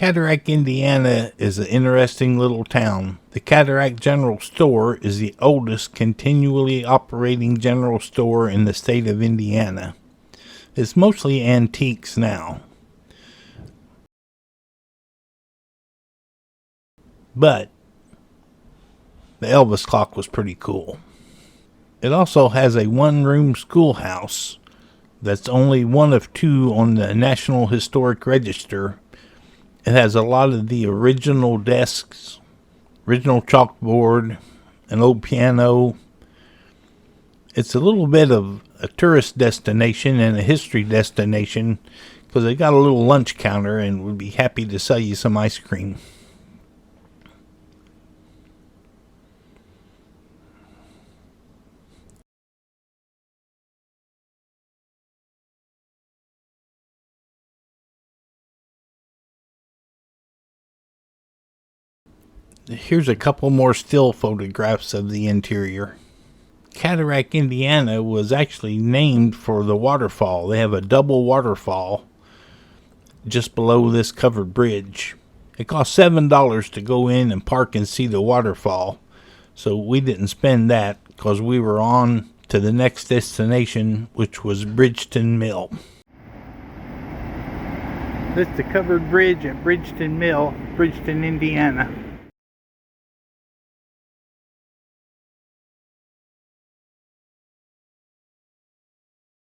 Cataract, Indiana is an interesting little town. The Cataract General Store is the oldest continually operating general store in the state of Indiana. It's mostly antiques now. But the Elvis clock was pretty cool. It also has a one-room schoolhouse that's only one of two on the National Historic Register. It has a lot of the original desks, original chalkboard, an old piano. It's a little bit of a tourist destination and a history destination because they got a little lunch counter and would be happy to sell you some ice cream. Here's a couple more still photographs of the interior. Cataract, Indiana was actually named for the waterfall. They have a double waterfall just below this covered bridge. It cost $7 to go in and park and see the waterfall. So we didn't spend that because we were on to the next destination, which was Bridgeton Mill. This is the covered bridge at Bridgeton Mill, Bridgeton, Indiana.